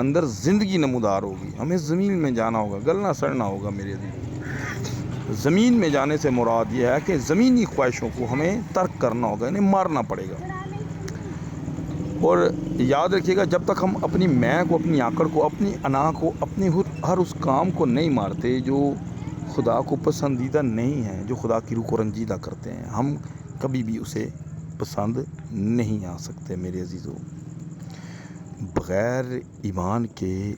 اندر زندگی نمودار ہوگی. ہمیں زمین میں جانا ہوگا, گلنا سڑنا ہوگا میرے عزیز. زمین میں جانے سے مراد یہ ہے کہ زمینی خواہشوں کو ہمیں ترک کرنا ہوگا, انہیں مارنا پڑے گا. اور یاد رکھیے گا, جب تک ہم اپنی میں کو, اپنی آکڑ کو, اپنی انا کو, اپنی ہر اس کام کو نہیں مارتے جو خدا کو پسندیدہ نہیں ہے, جو خدا کی روح کو رنجیدہ کرتے ہیں, ہم کبھی بھی اسے پسند نہیں آ سکتے میرے عزیزو. بغیر ایمان کے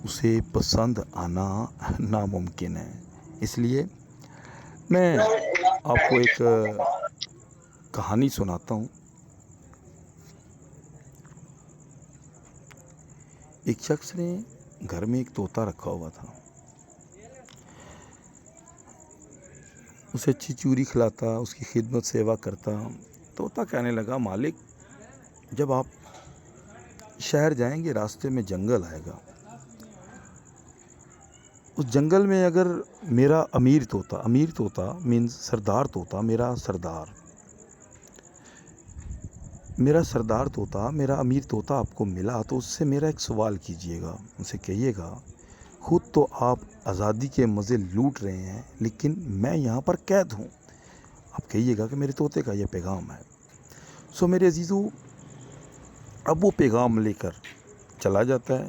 اسے پسند آنا ناممکن ہے. اس لیے میں آپ کو ایک کہانی سناتا ہوں. ایک شخص نے گھر میں ایک طوطا رکھا ہوا تھا. اسے اچھی چوری کھلاتا, اس کی خدمت سیوا کرتا. طوطا کہنے لگا, مالک جب آپ شہر جائیں گے راستے میں جنگل آئے گا, اس جنگل میں اگر میرا امیر طوطا مینز سردار طوطا, میرا سردار طوطا, میرا امیر طوطا آپ کو ملا تو اس سے میرا ایک سوال کیجئے گا. اسے کہیے گا, خود تو آپ آزادی کے مزے لوٹ رہے ہیں لیکن میں یہاں پر قید ہوں. آپ کہیے گا کہ میرے طوطے کا یہ پیغام ہے. سو میرے عزیزو, اب وہ پیغام لے کر چلا جاتا ہے.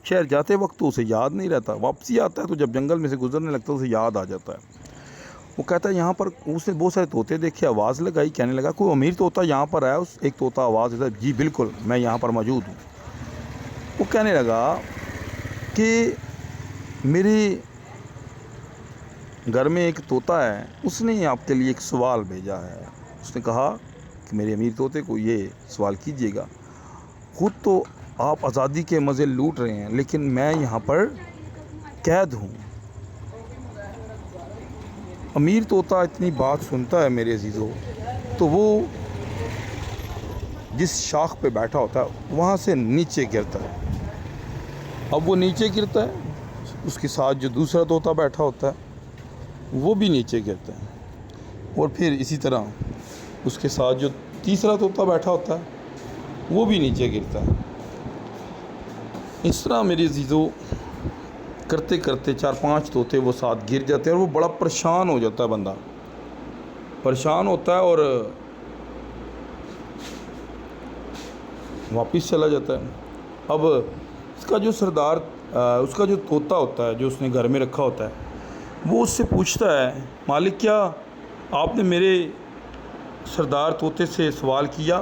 شہر جاتے وقت تو اسے یاد نہیں رہتا, واپسی آتا ہے تو جب جنگل میں سے گزرنے لگتا ہے اسے یاد آ جاتا ہے. وہ کہتا ہے یہاں پر, اس نے بہت سارے طوطے دیکھے, آواز لگائی, کہنے لگا کوئی امیر طوطا یہاں پر آیا. ایک طوطا آواز دیتا ہے, جی بالکل میں یہاں پر موجود ہوں. وہ کہنے لگا کہ میرے گھر میں ایک طوطا ہے, اس نے آپ کے لیے ایک سوال بھیجا ہے. اس نے کہا کہ میرے امیر طوطے کو یہ سوال کیجیے گا, خود تو آپ آزادی کے مزے لوٹ رہے ہیں لیکن میں یہاں پر قید ہوں. امیر طوطا اتنی بات سنتا ہے میرے عزیزو, تو وہ جس شاخ پہ بیٹھا ہوتا ہے وہاں سے نیچے گرتا ہے. اب وہ نیچے گرتا ہے, اس کے ساتھ جو دوسرا طوطا بیٹھا ہوتا ہے وہ بھی نیچے گرتا ہے, اور پھر اسی طرح اس کے ساتھ جو تیسرا طوطا بیٹھا ہوتا ہے وہ بھی نیچے گرتا ہے. اس طرح میرے عزیزو کرتے کرتے 4-5 طوطے وہ ساتھ گر جاتے ہیں, اور وہ بڑا پریشان ہو جاتا ہے. بندہ پریشان ہوتا ہے اور واپس چلا جاتا ہے. اب اس کا جو سردار, اس کا جو طوطا ہوتا ہے جو اس نے گھر میں رکھا ہوتا ہے, وہ اس سے پوچھتا ہے, مالک کیا آپ نے میرے سردار طوطے سے سوال کیا؟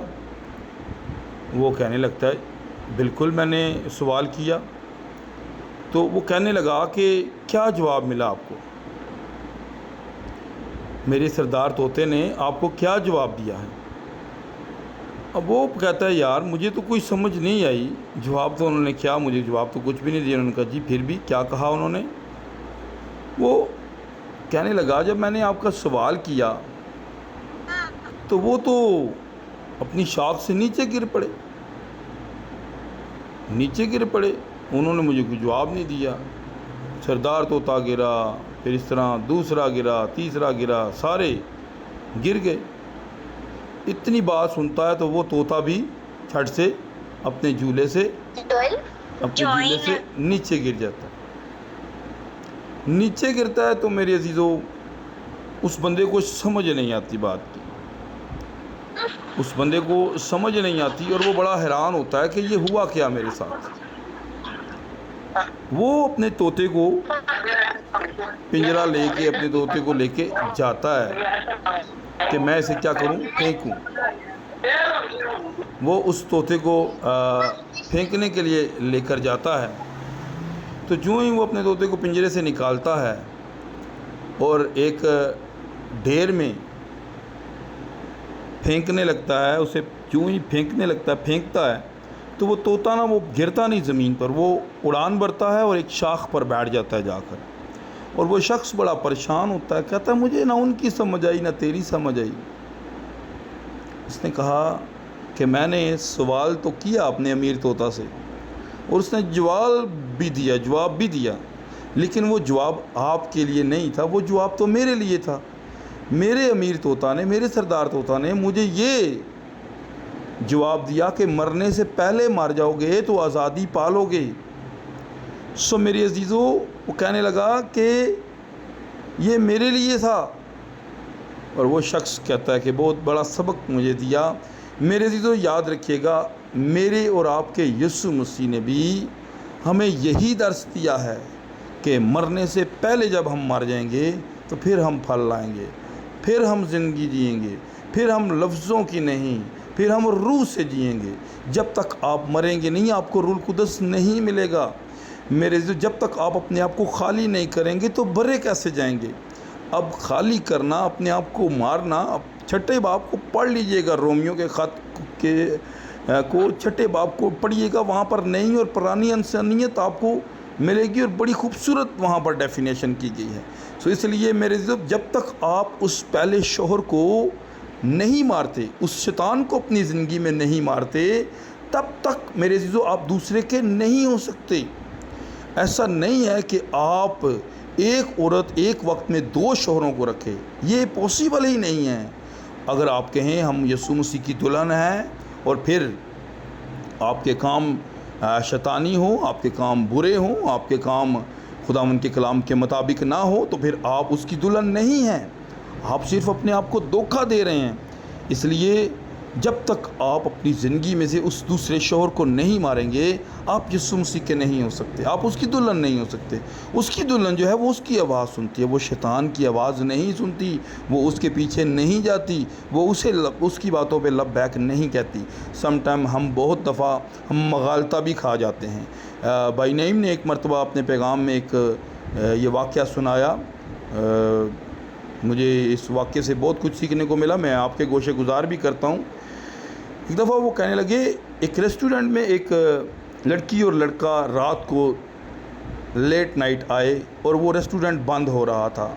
وہ کہنے لگتا ہے بالکل میں نے سوال کیا. تو وہ کہنے لگا کہ کیا جواب ملا آپ کو؟ میرے سردار طوطے نے آپ کو کیا جواب دیا ہے؟ اب وہ کہتا ہے یار مجھے تو کوئی سمجھ نہیں آئی, جواب تو انہوں نے کیا, مجھے جواب تو کچھ بھی نہیں دیا. انہوں نے کہا جی پھر بھی کیا کہا انہوں نے؟ وہ کہنے لگا جب میں نے آپ کا سوال کیا تو وہ تو اپنی شاخ سے نیچے گر پڑے, انہوں نے مجھے کوئی جواب نہیں دیا. سردار طوطا گرا, پھر اس طرح دوسرا گرا, تیسرا گرا, سارے گر گئے. اتنی بات سنتا ہے تو وہ طوطا بھی چھٹ سے اپنے جھولے سے نیچے گر جاتا ہے. نیچے گرتا ہے تو میرے عزیزو اس بندے کو سمجھ نہیں آتی بات کی, اس بندے کو سمجھ نہیں آتی, اور وہ بڑا حیران ہوتا ہے کہ یہ ہوا کیا میرے ساتھ. وہ اپنے طوطے کو پنجرا لے کے, اپنے طوطے کو لے کے جاتا ہے کہ میں اسے کیا کروں, پھینکوں. وہ اس طوطے کو پھینکنے کے لیے لے کر جاتا ہے, تو جو ہی وہ اپنے طوطے کو پنجرے سے نکالتا ہے اور ایک ڈھیر میں پھینکنے لگتا ہے, اسے جو ہی پھینکتا ہے تو وہ طوطا نا وہ گرتا نہیں زمین پر, وہ اڑان بھرتا ہے اور ایک شاخ پر بیٹھ جاتا ہے جا کر. اور وہ شخص بڑا پریشان ہوتا ہے, کہتا ہے مجھے نہ ان کی سمجھ آئی نہ تیری سمجھ آئی. اس نے کہا کہ میں نے سوال تو کیا اپنے امیر طوطا سے, اور اس نے جواب بھی دیا, لیکن وہ جواب آپ کے لیے نہیں تھا, وہ جواب تو میرے لیے تھا. میرے امیر طوطا نے, میرے سردار طوطا نے مجھے یہ جواب دیا کہ مرنے سے پہلے مر جاؤ گے تو آزادی پالو گے, سو میری عزیزو وہ کہنے لگا کہ یہ میرے لیے تھا، اور وہ شخص کہتا ہے کہ بہت بڑا سبق مجھے دیا۔ میرے عزیزو یاد رکھیے گا، میرے اور آپ کے یسوع مسیح نے بھی ہمیں یہی درس دیا ہے کہ مرنے سے پہلے جب ہم مر جائیں گے تو پھر ہم پھل لائیں گے، پھر ہم زندگی جئیں گے، پھر ہم لفظوں کی نہیں، پھر ہم روح سے جئیں گے۔ جب تک آپ مریں گے نہیں، آپ کو روح القدس نہیں ملے گا۔ میرے عزیزو جب تک آپ اپنے آپ کو خالی نہیں کریں گے تو برے کیسے جائیں گے؟ اب خالی کرنا، اپنے آپ کو مارنا، اب چھٹے باب کو پڑھ لیجئے گا، رومیو کے خط کو چھٹے باب کو پڑھیے گا، وہاں پر نئی اور پرانی انسانیت آپ کو ملے گی، اور بڑی خوبصورت وہاں پر ڈیفینیشن کی گئی ہے۔ سو اس لیے میرے عزیزو جب تک آپ اس پہلے شوہر کو نہیں مارتے، اس شیطان کو اپنی زندگی میں نہیں مارتے، تب تک میرے عزیزو آپ دوسرے کے نہیں ہو سکتے۔ ایسا نہیں ہے کہ آپ ایک عورت ایک وقت میں 2 شوہروں کو رکھے، یہ پاسبل ہی نہیں ہے۔ اگر آپ کہیں ہم یسوع مسیح کی دلہن ہیں اور پھر آپ کے کام شیطانی ہوں، آپ کے کام برے ہوں، آپ کے کام خداوند کے کلام کے مطابق نہ ہو، تو پھر آپ اس کی دلہن نہیں ہیں، آپ صرف اپنے آپ کو دھوکہ دے رہے ہیں۔ اس لیے جب تک آپ اپنی زندگی میں سے اس دوسرے شوہر کو نہیں ماریں گے، آپ یسوع مسیح کے نہیں ہو سکتے، آپ اس کی دلہن نہیں ہو سکتے۔ اس کی دلہن جو ہے وہ اس کی آواز سنتی ہے، وہ شیطان کی آواز نہیں سنتی، وہ اس کے پیچھے نہیں جاتی، وہ اس کی باتوں پہ لب بیک نہیں کہتی۔ سم ٹائم ہم بہت دفعہ ہم مغالطہ بھی کھا جاتے ہیں۔ بھائی نعیم نے ایک مرتبہ اپنے پیغام میں ایک یہ واقعہ سنایا، مجھے اس واقعے سے بہت کچھ سیکھنے کو ملا، میں آپ کے گوشے گزار بھی کرتا ہوں۔ ایک دفعہ وہ کہنے لگے، ایک ریسٹورنٹ میں ایک لڑکی اور لڑکا رات کو لیٹ نائٹ آئے، اور وہ ریسٹورنٹ بند ہو رہا تھا،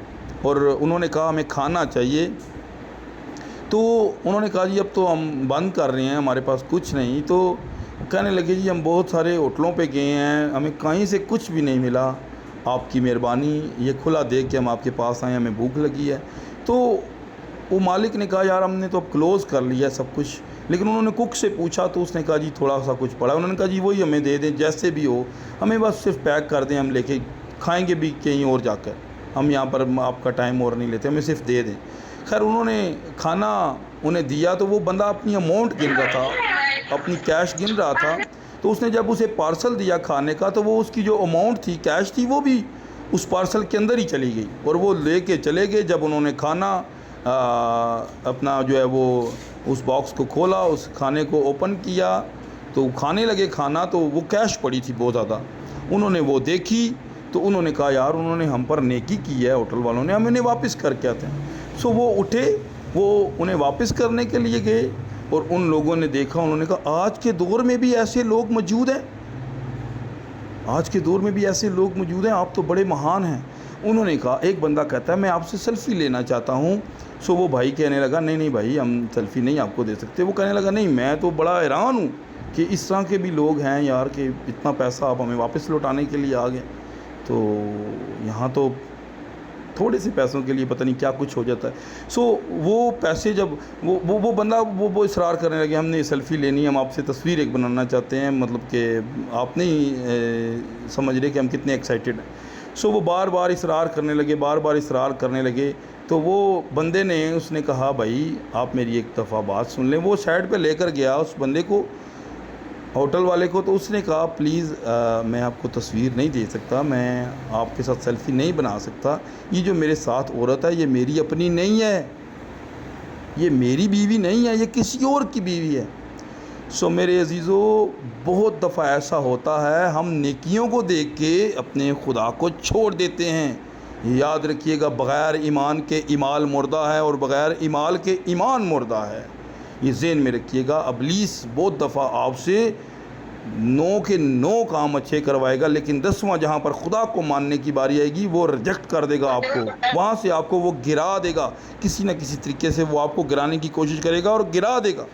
اور انہوں نے کہا ہمیں کھانا چاہیے۔ تو انہوں نے کہا جی اب تو ہم بند کر رہے ہیں، ہمارے پاس کچھ نہیں۔ تو کہنے لگے جی ہم بہت سارے ہوٹلوں پہ گئے ہیں، ہمیں کہیں سے کچھ بھی نہیں ملا، آپ کی مہربانی، یہ کھلا دیکھ کے ہم آپ کے پاس آئے، ہمیں بھوک لگی ہے۔ تو وہ مالک نے کہا یار ہم نے تو اب کلوز کر لیا سب کچھ، لیکن انہوں نے کک سے پوچھا تو اس نے کہا جی تھوڑا سا کچھ پڑا، انہوں نے کہا جی وہی ہمیں دے دیں جیسے بھی ہو، ہمیں بس صرف پیک کر دیں، ہم لے کے کھائیں گے بھی کہیں اور جا کر، ہم یہاں پر آپ کا ٹائم اور نہیں لیتے، ہمیں صرف دے دیں۔ خیر انہوں نے کھانا انہیں دیا، تو وہ بندہ اپنی اماؤنٹ گن رہا تھا، اپنی کیش گن رہا تھا۔ تو اس نے جب اسے پارسل دیا کھانے کا، تو وہ اس کی جو اماؤنٹ تھی، کیش تھی، وہ بھی اس پارسل کے اندر ہی چلی گئی، اور وہ لے کے چلے گئے۔ جب انہوں نے کھانا اپنا جو ہے وہ اس باکس کو کھولا، اس کھانے کو اوپن کیا، تو کھانے لگے کھانا، تو وہ کیش پڑی تھی بہت زیادہ۔ انہوں نے وہ دیکھی تو انہوں نے کہا یار انہوں نے ہم پر نیکی کی ہے، ہوٹل والوں نے، ہم انہیں واپس کر کے آتے ہیں۔ سو وہ اٹھے، وہ انہیں واپس کرنے کے لیے گئے، اور ان لوگوں نے دیکھا، انہوں نے کہا آج کے دور میں بھی ایسے لوگ موجود ہیں، آج کے دور میں بھی ایسے لوگ موجود ہیں، آپ تو بڑے مہان ہیں۔ انہوں نے کہا، ایک بندہ کہتا ہے میں آپ سے سیلفی لینا چاہتا ہوں۔ سو وہ بھائی کہنے لگا نہیں نہیں بھائی ہم سیلفی نہیں آپ کو دے سکتے۔ وہ کہنے لگا نہیں میں تو بڑا حیران ہوں کہ اس طرح کے بھی لوگ ہیں یار، کہ اتنا پیسہ آپ ہمیں واپس لوٹانے کے لیے آ گئے، تو یہاں تو تھوڑے سے پیسوں کے لیے پتہ نہیں کیا کچھ ہو جاتا ہے۔ سو وہ پیسے جب وہ بندہ وہ اصرار کرنے لگے ہم نے سیلفی لینی ہے، ہم آپ سے تصویر ایک بنانا چاہتے ہیں، مطلب کہ آپ نہیں سمجھ رہے کہ ہم کتنے ایکسائٹیڈ ہیں۔ سو وہ بار بار اصرار کرنے لگے، تو وہ بندے نے اس نے کہا بھائی آپ میری ایک دفعہ بات سن لیں۔ وہ سائڈ پہ لے کر گیا اس بندے کو، ہوٹل والے کو، تو اس نے کہا پلیز میں آپ کو تصویر نہیں دے سکتا، میں آپ کے ساتھ سیلفی نہیں بنا سکتا، یہ جو میرے ساتھ عورت ہے یہ میری اپنی نہیں ہے، یہ میری بیوی نہیں ہے، یہ کسی اور کی بیوی ہے۔ سو میرے عزیزو بہت دفعہ ایسا ہوتا ہے ہم نیکیوں کو دیکھ کے اپنے خدا کو چھوڑ دیتے ہیں۔ یاد رکھیے گا بغیر ایمان کے اعمال مردہ ہے، اور بغیر اعمال کے ایمان مردہ ہے، یہ ذہن میں رکھیے گا۔ ابلیس بہت دفعہ آپ سے 9 کے 9 کام اچھے کروائے گا، لیکن 10واں جہاں پر خدا کو ماننے کی باری آئے گی وہ ریجیکٹ کر دے گا آپ کو، وہاں سے آپ کو وہ گرا دے گا، کسی نہ کسی طریقے سے وہ آپ کو گرانے کی کوشش کرے گا اور گرا دے گا،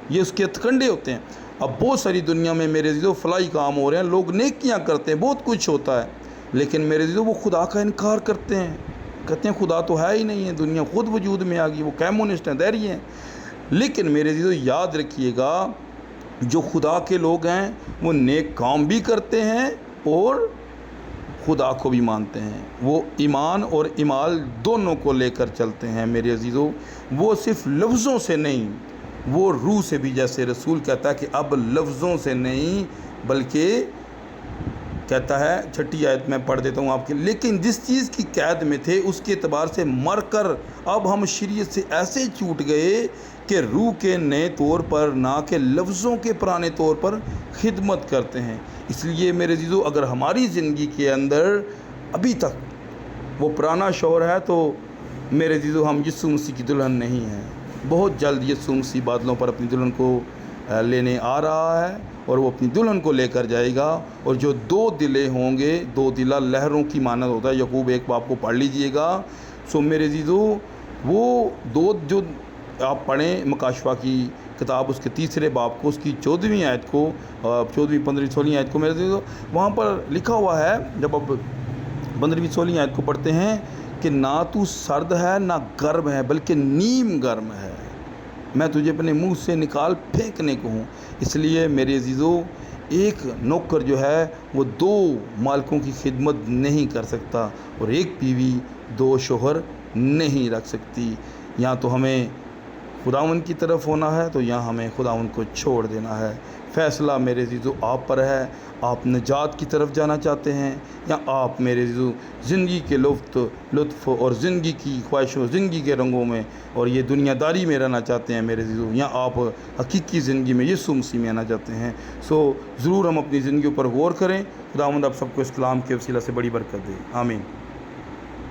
یہ اس کے ہتھکنڈے ہوتے ہیں۔ اب بہت ساری دنیا میں میرے عزیزو فلاحی کام ہو رہے ہیں، لوگ نیکیاں کرتے ہیں، بہت کچھ ہوتا ہے، لیکن میرے عزیزو وہ خدا کا انکار کرتے ہیں، کہتے ہیں خدا تو ہے ہی نہیں ہے، دنیا خود وجود میں آ گئی، وہ کمیونسٹ ہیں، دہری ہیں۔ لیکن میرے عزیزو یاد رکھیے گا جو خدا کے لوگ ہیں وہ نیک کام بھی کرتے ہیں اور خدا کو بھی مانتے ہیں، وہ ایمان اور اعمال دونوں کو لے کر چلتے ہیں میرے عزیزو۔ وہ صرف لفظوں سے نہیں، وہ روح سے بھی، جیسے رسول کہتا ہے کہ اب لفظوں سے نہیں بلکہ کہتا ہے، چھٹی آیت میں پڑھ دیتا ہوں آپ کے، لیکن جس چیز کی قید میں تھے اس کے اعتبار سے مر کر اب ہم شریعت سے ایسے چھوٹ گئے کہ روح کے نئے طور پر نہ کہ لفظوں کے پرانے طور پر خدمت کرتے ہیں۔ اس لیے میرے عزیزو، اگر ہماری زندگی کے اندر ابھی تک وہ پرانا شور ہے تو میرے عزیزو ہم یسوع مسیح کی دلہن نہیں ہیں۔ بہت جلد یسوع مسیح بادلوں پر اپنی دلہن کو لینے آ رہا ہے اور وہ اپنی دلہن کو لے کر جائے گا، اور جو دو دلے ہوں گے، دو دلہ لہروں کی مانند ہوتا ہے، یعقوب 1 باب کو پڑھ لیجئے گا۔ سو میرے عزیزو، وہ دو جو آپ پڑھیں مکاشفہ کی کتاب اس کے 3 باب کو، اس کی 14ویں آیت کو، 14ویں 15ویں 16ویں آیت کو میرے عزیزو، وہاں پر لکھا ہوا ہے، جب اب 15ویں 16ویں آیت کو پڑھتے ہیں کہ نہ تو سرد ہے نہ گرم ہے بلکہ نیم گرم ہے، میں تجھے اپنے منہ سے نکال پھینکنے کو ہوں۔ اس لیے میرے عزیزو، ایک نوکر جو ہے وہ 2 مالکوں کی خدمت نہیں کر سکتا، اور ایک بیوی 2 شوہر نہیں رکھ سکتی۔ یا تو ہمیں خداوند کی طرف ہونا ہے تو یا ہمیں خداوند کو چھوڑ دینا ہے۔ فیصلہ میرے عزیزو آپ پر ہے، آپ نجات کی طرف جانا چاہتے ہیں یا آپ میرے عزیزو زندگی کے لطف اور زندگی کی خواہشوں، زندگی کے رنگوں میں اور یہ دنیا داری میں رہنا چاہتے ہیں میرے عزیزو، یا آپ حقیقی زندگی میں یسوع مسیح میں آنا چاہتے ہیں۔ سو ضرور ہم اپنی زندگیوں پر غور کریں۔ خداوند آپ سب کو اس کلام کے وسیلہ سے بڑی برکت دے، آمین۔